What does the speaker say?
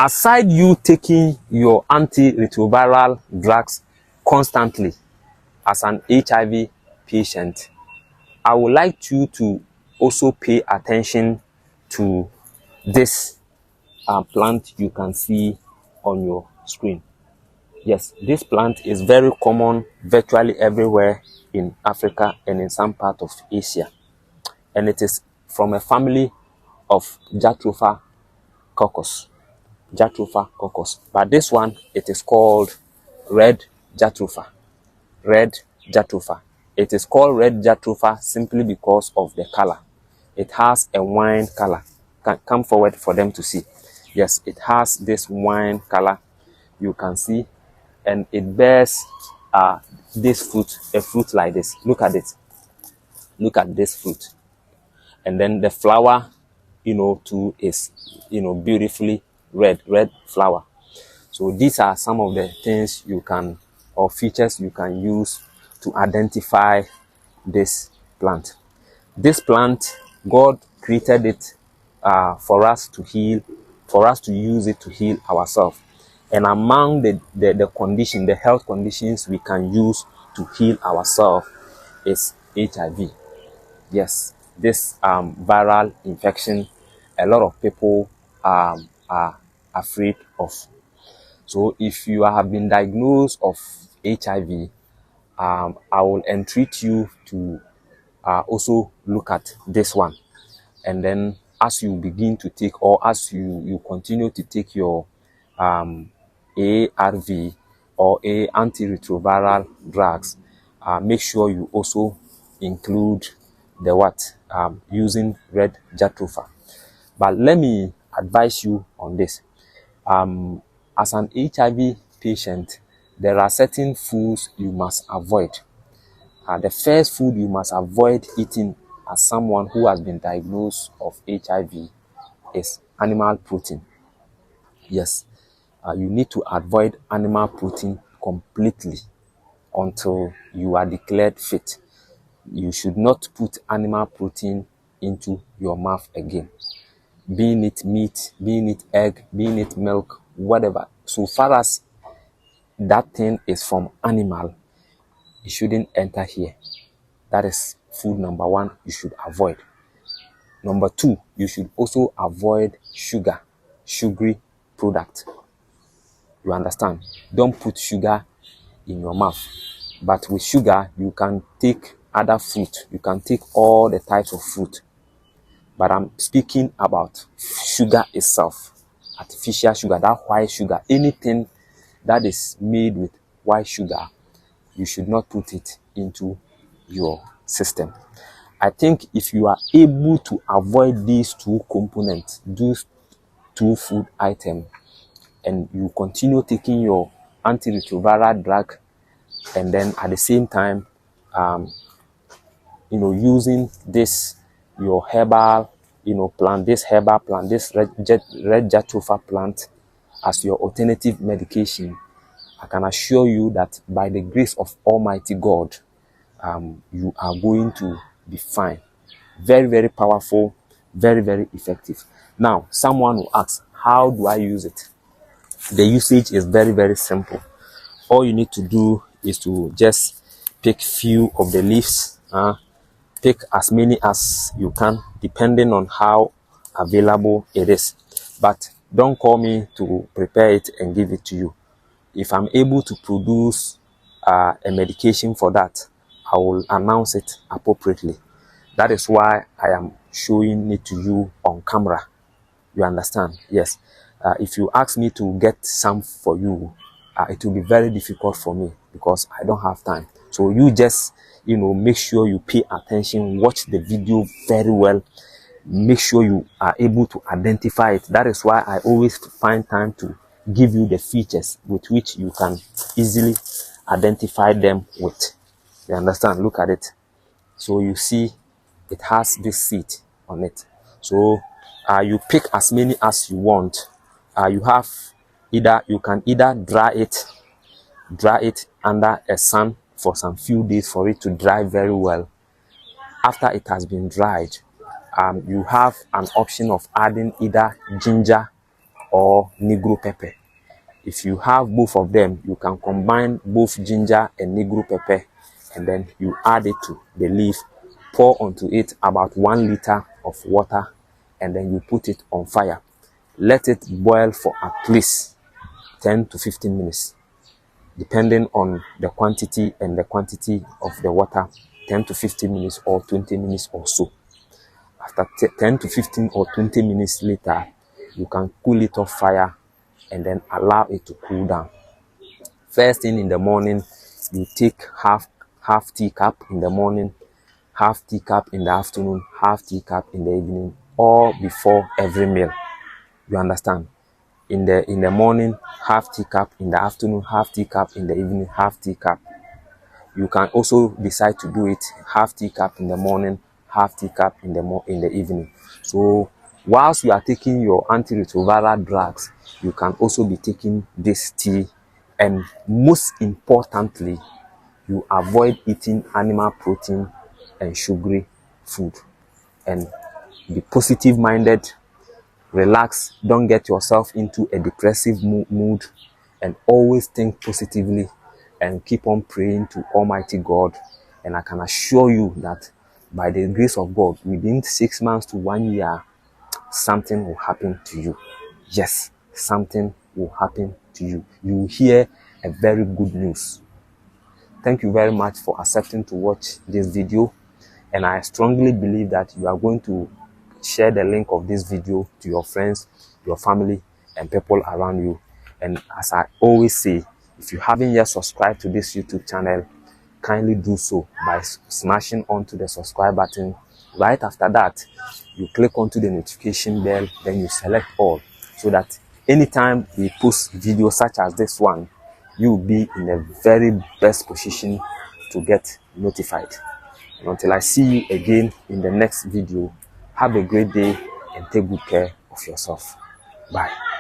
aside you taking your antiretroviral drugs constantly as an HIV patient, I would like you to also pay attention to this plant you can see on your screen. Yes, this plant is very common virtually everywhere in Africa and in some part of Asia. And it is from a family of Jatropha coccus. Jatropha coccus. But this one, it is called red Jatropha. Red Jatropha. It is called red Jatropha simply because of the color. It has a wine color. Come forward for them to see. Yes, it has this wine color. You can see, and it bears this fruit, a fruit like this. Look at it. Look at this fruit. And then the flower, too is, beautifully red flower. So these are some of the things you can, or features you can use to identify this plant. This plant, God created it for us to heal, for us to use it to heal ourselves. And among the health conditions we can use to heal ourselves is HIV. Yes, this viral infection, a lot of people are afraid of. So if you have been diagnosed of HIV, I will entreat you to also look at this one. And then as you begin to take, or as you continue to take your ARV or antiretroviral drugs, make sure you also include the using red Jatropha. But let me advise you on this. As an HIV patient, there are certain foods you must avoid. The first food you must avoid eating as someone who has been diagnosed of HIV is animal protein. Yes, you need to avoid animal protein completely until you are declared fit. You should not put animal protein into your mouth again. Being it meat, being it egg, being it milk, whatever. So far as that thing is from animal, it shouldn't enter here. That is food number one you should avoid. Number two, you should also avoid sugary product. You understand? Don't put sugar in your mouth. But with sugar, you can take other fruit. You can take all the types of fruit. But I'm speaking about sugar itself. Artificial sugar, that white sugar. Anything that is made with white sugar, you should not put it into your system. I think if you are able to avoid these two components, these two food items, and you continue taking your antiretroviral drug, and then at the same time, using this, your herbal, plant, this herbal plant, this red Jatropha plant as your alternative medication, I can assure you that by the grace of Almighty God, you are going to be fine. Very, very powerful, very, very effective. Now, someone will ask, how do I use it? The usage is very, very simple. All you need to do is to just pick few of the leaves, pick as many as you can, depending on how available it is. But don't call me to prepare it and give it to you. If I'm able to produce a medication for that, I will announce it appropriately. That is why I am showing it to you on camera. You understand? Yes. If you ask me to get some for you, it will be very difficult for me because I don't have time. So you just, make sure you pay attention, watch the video very well. Make sure you are able to identify it. That is why I always find time to give you the features with which you can easily identify them with. You understand? Look at it. So you see it has this seed on it. So you pick as many as you want. You can either dry it under a sun for some few days for it to dry very well. After it has been dried, you have an option of adding either ginger or negro pepper. If you have both of them, you can combine both ginger and negro pepper, and then you add it to the leaf, pour onto it about 1 liter of water, and then you put it on fire. Let it boil for at least 10 to 15 minutes, depending on the quantity and the quantity of the water, 10 to 15 minutes or 20 minutes or so. After 10 to 15 or 20 minutes later, you can cool it off fire and then allow it to cool down. First thing in the morning, you take half teacup in the morning, half teacup in the afternoon, half teacup in the evening, or before every meal. You understand? In the morning, half teacup; in the afternoon, half teacup; in the evening, half teacup. You can also decide to do it half teacup in the morning, half teacup in the evening. So whilst you are taking your antiretroviral drugs, you can also be taking this tea, and most importantly, you avoid eating animal protein and sugary food, and be positive minded, relax, don't get yourself into a depressive mood, and always think positively and keep on praying to Almighty God. And I can assure you that by the grace of God, within 6 months to 1 year, something will happen to you. Yes, something will happen to you. You will hear a very good news. Thank you very much for accepting to watch this video, and I strongly believe that you are going to share the link of this video to your friends, your family, and people around you. And as I always say, if you haven't yet subscribed to this YouTube channel, kindly do so by smashing onto the subscribe button. Right after that, you click onto the notification bell, then you select all, so that anytime we post videos such as this one, you will be in a very best position to get notified. And until I see you again in the next video, have a great day and take good care of yourself. Bye.